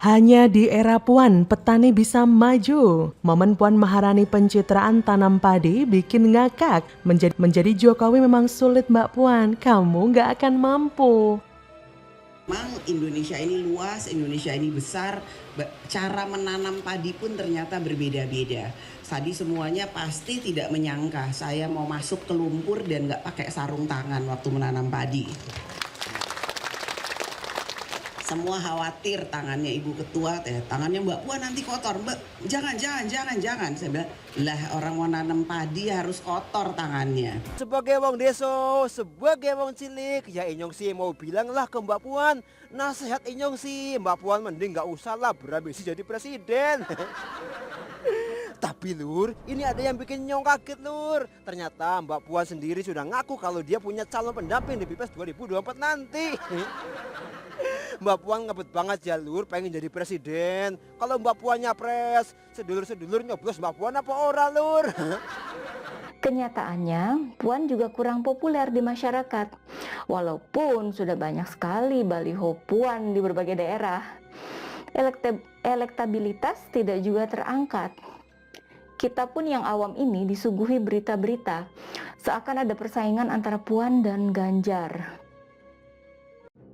Hanya di era Puan, petani bisa maju. Momen Puan Maharani pencitraan tanam padi bikin ngakak. Menjadi Jokowi memang sulit Mbak Puan, kamu nggak akan mampu. Memang Indonesia ini luas, Indonesia ini besar, cara menanam padi pun ternyata berbeda-beda. Tadi semuanya pasti tidak menyangka saya mau masuk ke lumpur dan nggak pakai sarung tangan waktu menanam padi. Semua khawatir tangannya Ibu Ketua, tangannya Mbak Puan nanti kotor. Mbak, jangan. Saya bilang, lah orang mau nanam padi harus kotor tangannya. Sebagai wong deso, sebagai wong cilik, ya Inyong sih mau bilang lah ke Mbak Puan, nasihat Inyong sih, Mbak Puan mending gak usah lah berambisi jadi presiden. Tapi Lur, ini ada yang bikin Nyong kaget Lur. Ternyata Mbak Puan sendiri sudah ngaku kalau dia punya calon pendamping di Pilpres 2024 nanti. Mbak Puan ngebet banget ya Lur, pengen jadi presiden. Kalau Mbak Puan nyapres, sedulur-sedulur nyoblos Mbak Puan apa ora Lur? Kenyataannya, Puan juga kurang populer di masyarakat. Walaupun sudah banyak sekali baliho Puan di berbagai daerah, elektabilitas tidak juga terangkat. Kita pun yang awam ini disuguhi berita-berita, seakan ada persaingan antara Puan dan Ganjar.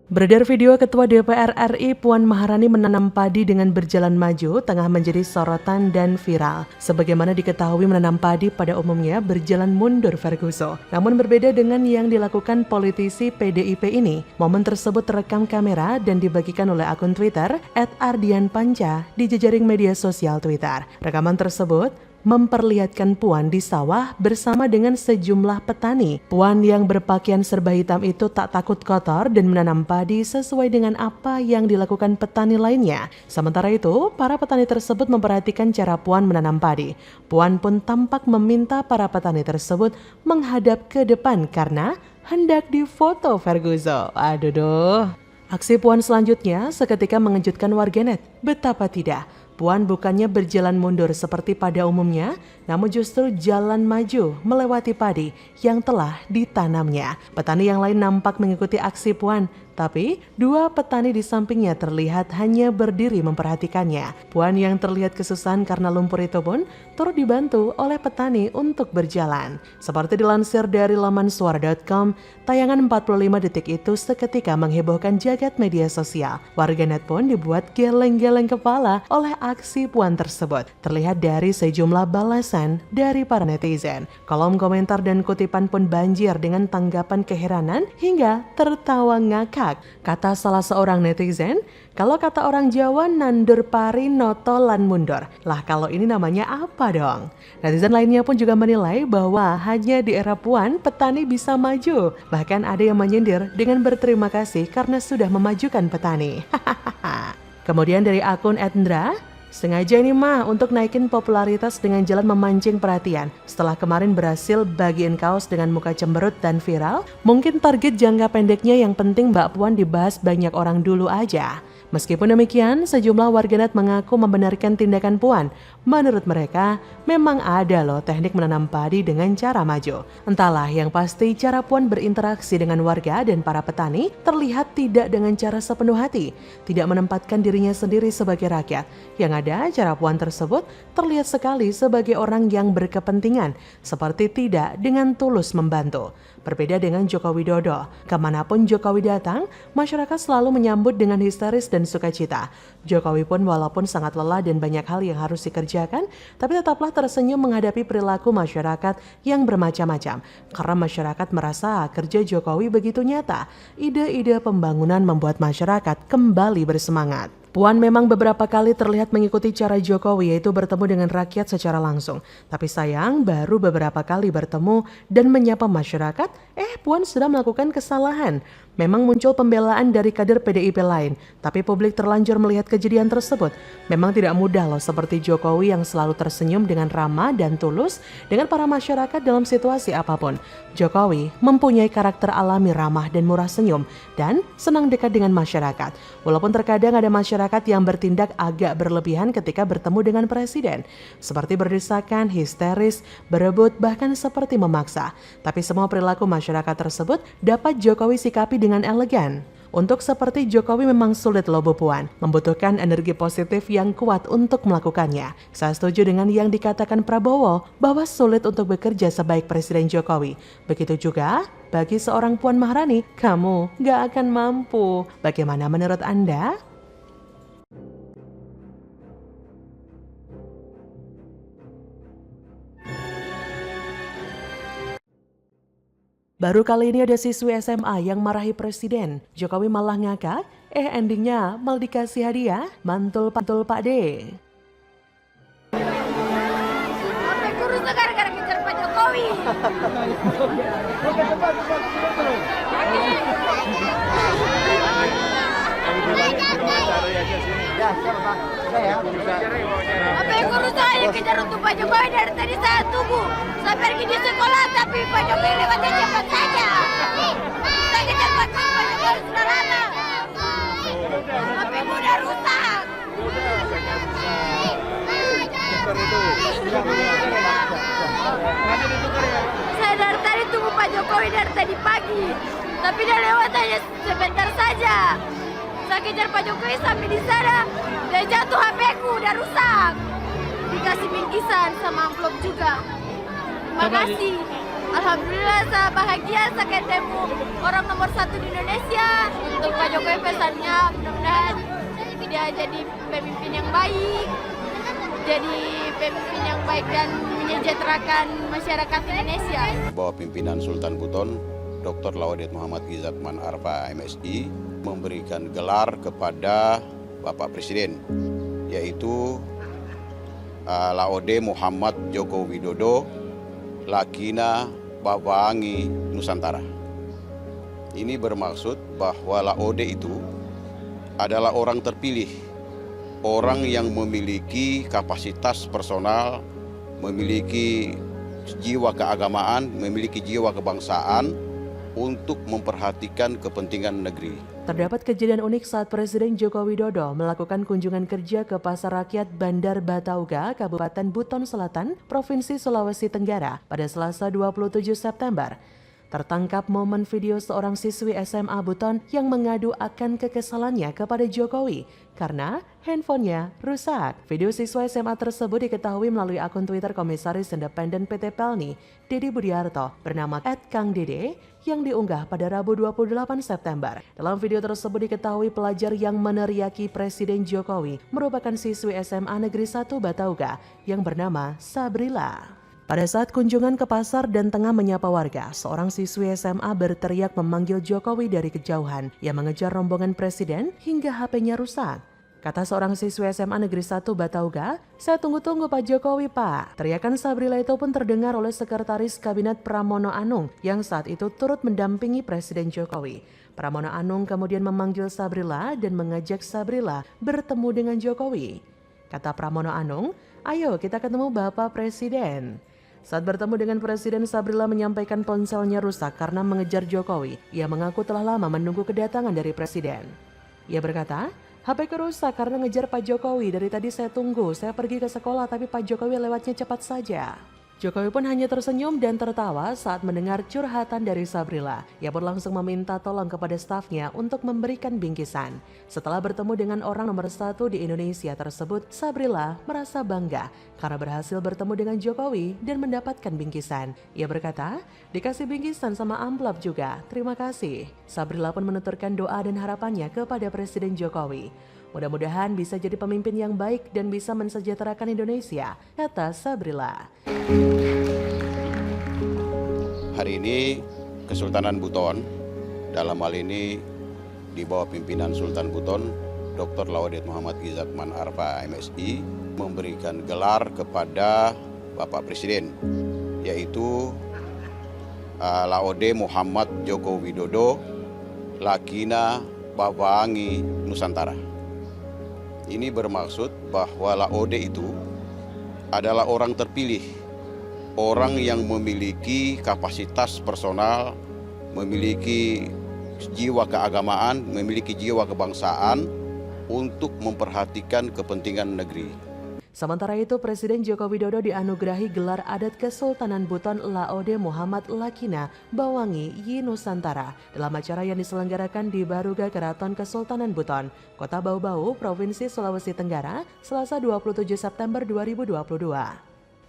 Beredar video Ketua DPR RI Puan Maharani menanam padi dengan berjalan maju tengah menjadi sorotan dan viral. Sebagaimana diketahui menanam padi pada umumnya berjalan mundur Ferguson. Namun berbeda dengan yang dilakukan politisi PDIP ini. Momen tersebut terekam kamera dan dibagikan oleh akun Twitter @ardianpanca di jejaring media sosial Twitter. Rekaman tersebut memperlihatkan Puan di sawah bersama dengan sejumlah petani. Puan yang berpakaian serba hitam itu tak takut kotor dan menanam padi sesuai dengan apa yang dilakukan petani lainnya. Sementara itu, para petani tersebut memperhatikan cara Puan menanam padi. Puan pun tampak meminta para petani tersebut menghadap ke depan karena hendak difoto Ferguson. Aduh. Aksi Puan selanjutnya seketika mengejutkan warganet. Betapa tidak, Puan bukannya berjalan mundur seperti pada umumnya, namun justru jalan maju melewati padi yang telah ditanamnya. Petani yang lain nampak mengikuti aksi Puan, tapi dua petani di sampingnya terlihat hanya berdiri memperhatikannya. Puan yang terlihat kesusahan karena lumpur itu pun turut dibantu oleh petani untuk berjalan. Seperti dilansir dari laman suara.com, tayangan 45 detik itu seketika menghebohkan jagat media sosial. Warganet pun dibuat geleng-geleng kepala oleh aksi Puan tersebut. Terlihat dari sejumlah balasan dari para netizen. Kolom komentar dan kutipan pun banjir dengan tanggapan keheranan hingga tertawa ngakak. Kata salah seorang netizen, kalau kata orang Jawa nandur pari noto lan mundur. Lah kalau ini namanya apa dong? Netizen lainnya pun juga menilai bahwa hanya di era Puan petani bisa maju. Bahkan ada yang menyindir dengan berterima kasih karena sudah memajukan petani. Kemudian dari akun @ndra, sengaja ini mah untuk naikin popularitas dengan jalan memancing perhatian. Setelah kemarin berhasil bagiin kaos dengan muka cemberut dan viral, mungkin target jangka pendeknya yang penting Mbak Puan dibahas banyak orang dulu aja. Meskipun demikian, sejumlah warganet mengaku membenarkan tindakan Puan. Menurut mereka, memang ada loh teknik menanam padi dengan cara maju. Entahlah, yang pasti cara Puan berinteraksi dengan warga dan para petani terlihat tidak dengan cara sepenuh hati, tidak menempatkan dirinya sendiri sebagai rakyat. Yang ada, cara Puan tersebut terlihat sekali sebagai orang yang berkepentingan, seperti tidak dengan tulus membantu. Berbeda dengan Joko Widodo, kemanapun Jokowi datang, masyarakat selalu menyambut dengan histeris dan sukacita. Jokowi pun walaupun sangat lelah dan banyak hal yang harus dikerjakan, tapi tetaplah tersenyum menghadapi perilaku masyarakat yang bermacam-macam. Karena masyarakat merasa kerja Jokowi begitu nyata, ide-ide pembangunan membuat masyarakat kembali bersemangat. Puan memang beberapa kali terlihat mengikuti cara Jokowi, yaitu bertemu dengan rakyat secara langsung. Tapi sayang, baru beberapa kali bertemu dan menyapa masyarakat, Puan sudah melakukan kesalahan. Memang muncul pembelaan dari kader PDIP lain, tapi publik terlanjur melihat kejadian tersebut. Memang tidak mudah loh seperti Jokowi yang selalu tersenyum dengan ramah dan tulus dengan para masyarakat dalam situasi apapun. Jokowi mempunyai karakter alami ramah dan murah senyum dan senang dekat dengan masyarakat. Walaupun terkadang ada masyarakat yang bertindak agak berlebihan ketika bertemu dengan presiden, seperti berdesakan, histeris, berebut, bahkan seperti memaksa. Tapi semua perilaku masyarakat tersebut dapat Jokowi sikapi dengan elegan. Untuk seperti Jokowi memang sulit loh Bu Puan, membutuhkan energi positif yang kuat untuk melakukannya. Saya setuju dengan yang dikatakan Prabowo bahwa sulit untuk bekerja sebaik Presiden Jokowi. Begitu juga bagi seorang Puan Maharani, kamu gak akan mampu. Bagaimana menurut Anda? Baru kali ini ada siswi SMA yang marahi presiden. Jokowi malah ngakak, endingnya malah dikasih hadiah, mantul Pak D. Sampai kurus gara-gara kejar Pak Jokowi. Sampai kurus saya kejar untuk Pak Jokowi, dari tadi saya tunggu. Saya pergi di sekolah tapi Pak Jokowi lewatnya cepat saja. Saya kejar Pak Jokowi sudah lama. Tapi udah rusak. Saya dari tadi tunggu Pak Jokowi dari tadi pagi, tapi dia lewat hanya sebentar saja. Saya kejar Pak Jokowi sampai di sana, dia jatuh HP-ku, udah rusak. Dikasih bingkisan sama amplop juga. Makasih. Alhamdulillah saya bahagia saya ketemu orang nomor 1 di Indonesia. Untuk Pak Jokowi pesannya mudah-mudahan dia jadi pemimpin yang baik, jadi pemimpin yang baik dan menyejahterakan masyarakat Indonesia. Bahwa pimpinan Sultan Buton, Dr. Laodet Muhammad Gizatman Arfa MSI, memberikan gelar kepada Bapak Presiden, yaitu Laode Muhammad Joko Widodo Lakina Bawangi Nusantara. Ini bermaksud bahwa Laode itu adalah orang terpilih, orang yang memiliki kapasitas personal, memiliki jiwa keagamaan, memiliki jiwa kebangsaan untuk memperhatikan kepentingan negeri. Terdapat kejadian unik saat Presiden Joko Widodo melakukan kunjungan kerja ke Pasar Rakyat Bandar Batauga, Kabupaten Buton Selatan, Provinsi Sulawesi Tenggara pada Selasa 27 September. Tertangkap momen video seorang siswi SMA Buton yang mengadu akan kekesalannya kepada Jokowi karena handphonenya rusak. Video siswa SMA tersebut diketahui melalui akun Twitter Komisaris Independen PT Pelni, Dede Budiarto, bernama @kangdede, yang diunggah pada Rabu 28 September. Dalam video tersebut diketahui pelajar yang meneriaki Presiden Jokowi merupakan siswi SMA Negeri 1 Batauga yang bernama Sabrila. Pada saat kunjungan ke pasar dan tengah menyapa warga, seorang siswi SMA berteriak memanggil Jokowi dari kejauhan. Ia mengejar rombongan presiden hingga HP-nya rusak. Kata seorang siswi SMA Negeri 1 Batauga, "Saya tunggu-tunggu Pak Jokowi, Pak." Teriakan Sabrila itu pun terdengar oleh Sekretaris Kabinet Pramono Anung yang saat itu turut mendampingi Presiden Jokowi. Pramono Anung kemudian memanggil Sabrila dan mengajak Sabrila bertemu dengan Jokowi. Kata Pramono Anung, "Ayo kita ketemu Bapak Presiden." Saat bertemu dengan Presiden, Sabrila menyampaikan ponselnya rusak karena mengejar Jokowi. Ia mengaku telah lama menunggu kedatangan dari Presiden. Ia berkata, "HP-ku rusak karena ngejar Pak Jokowi. Dari tadi saya tunggu, saya pergi ke sekolah tapi Pak Jokowi lewatnya cepat saja." Jokowi pun hanya tersenyum dan tertawa saat mendengar curhatan dari Sabrila. Ia pun langsung meminta tolong kepada stafnya untuk memberikan bingkisan. Setelah bertemu dengan orang nomor 1 di Indonesia tersebut, Sabrila merasa bangga karena berhasil bertemu dengan Jokowi dan mendapatkan bingkisan. Ia berkata, "Dikasih bingkisan sama amplop juga, terima kasih." Sabrila pun menuturkan doa dan harapannya kepada Presiden Jokowi. Mudah-mudahan bisa jadi pemimpin yang baik dan bisa mensejahterakan Indonesia, kata Sabrila. Hari ini Kesultanan Buton, dalam hal ini di bawah pimpinan Sultan Buton, Dr. Laodet Muhammad Gizatman Arfa MSI, memberikan gelar kepada Bapak Presiden, yaitu Laode Muhammad Joko Widodo Lakina Bawangi Nusantara. Ini bermaksud bahwa Laode itu adalah orang terpilih, orang yang memiliki kapasitas personal, memiliki jiwa keagamaan, memiliki jiwa kebangsaan untuk memperhatikan kepentingan negeri. Sementara itu, Presiden Joko Widodo dianugerahi gelar adat Kesultanan Buton Laode Muhammad Lakina Bawangi Yi Nusantara dalam acara yang diselenggarakan di Baruga Keraton Kesultanan Buton, Kota Bau-Bau, Provinsi Sulawesi Tenggara, Selasa 27 September 2022.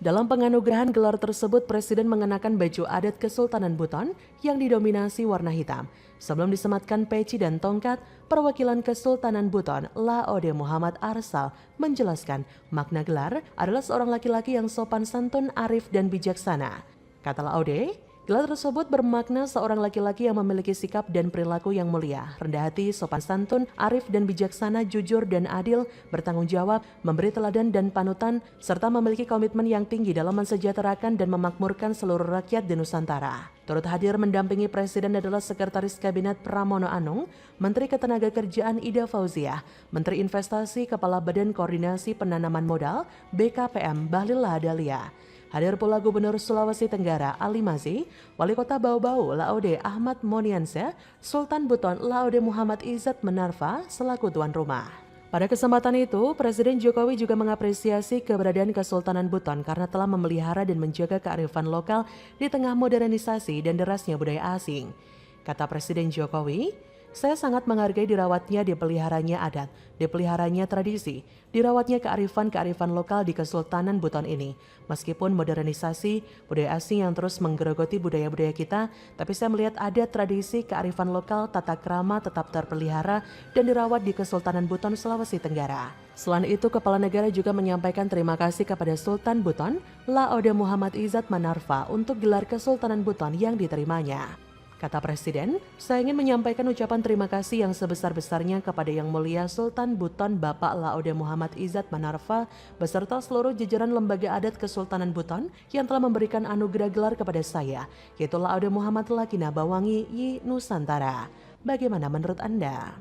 Dalam penganugerahan gelar tersebut, Presiden mengenakan baju adat Kesultanan Buton yang didominasi warna hitam. Sebelum disematkan peci dan tongkat, perwakilan Kesultanan Buton, Laode Muhammad Arsal, menjelaskan makna gelar adalah seorang laki-laki yang sopan santun, arif, dan bijaksana. Kata Laode, gelar tersebut bermakna seorang laki-laki yang memiliki sikap dan perilaku yang mulia, rendah hati, sopan santun, arif dan bijaksana, jujur dan adil, bertanggung jawab, memberi teladan dan panutan, serta memiliki komitmen yang tinggi dalam mensejahterakan dan memakmurkan seluruh rakyat di Nusantara. Turut hadir mendampingi Presiden adalah Sekretaris Kabinet Pramono Anung, Menteri Ketenagakerjaan Ida Fauziah, Menteri Investasi Kepala Badan Koordinasi Penanaman Modal BKPM Bahlil Lahadalia. Hadir pula Gubernur Sulawesi Tenggara Ali Mazi, Wali Kota Bau-Bau Laode Ahmad Moniansyah, Sultan Buton Laode Muhammad Izzat Manarfa selaku tuan rumah. Pada kesempatan itu, Presiden Jokowi juga mengapresiasi keberadaan Kesultanan Buton karena telah memelihara dan menjaga kearifan lokal di tengah modernisasi dan derasnya budaya asing. Kata Presiden Jokowi, "Saya sangat menghargai dirawatnya, dipeliharanya adat, dipeliharanya tradisi, dirawatnya kearifan-kearifan lokal di Kesultanan Buton ini. Meskipun modernisasi, budaya asing yang terus menggerogoti budaya-budaya kita, tapi saya melihat adat, tradisi, kearifan lokal, tata krama tetap terpelihara dan dirawat di Kesultanan Buton, Sulawesi Tenggara." Selain itu, Kepala Negara juga menyampaikan terima kasih kepada Sultan Buton, Laode Muhammad Izzat Manarfa untuk gelar Kesultanan Buton yang diterimanya. Kata Presiden, "Saya ingin menyampaikan ucapan terima kasih yang sebesar-besarnya kepada Yang Mulia Sultan Buton Bapak Laode Muhammad Izzat Manarfa beserta seluruh jajaran lembaga adat Kesultanan Buton yang telah memberikan anugerah gelar kepada saya, yaitu Laode Muhammad Lakina Bawangi Yi Nusantara." Bagaimana menurut Anda?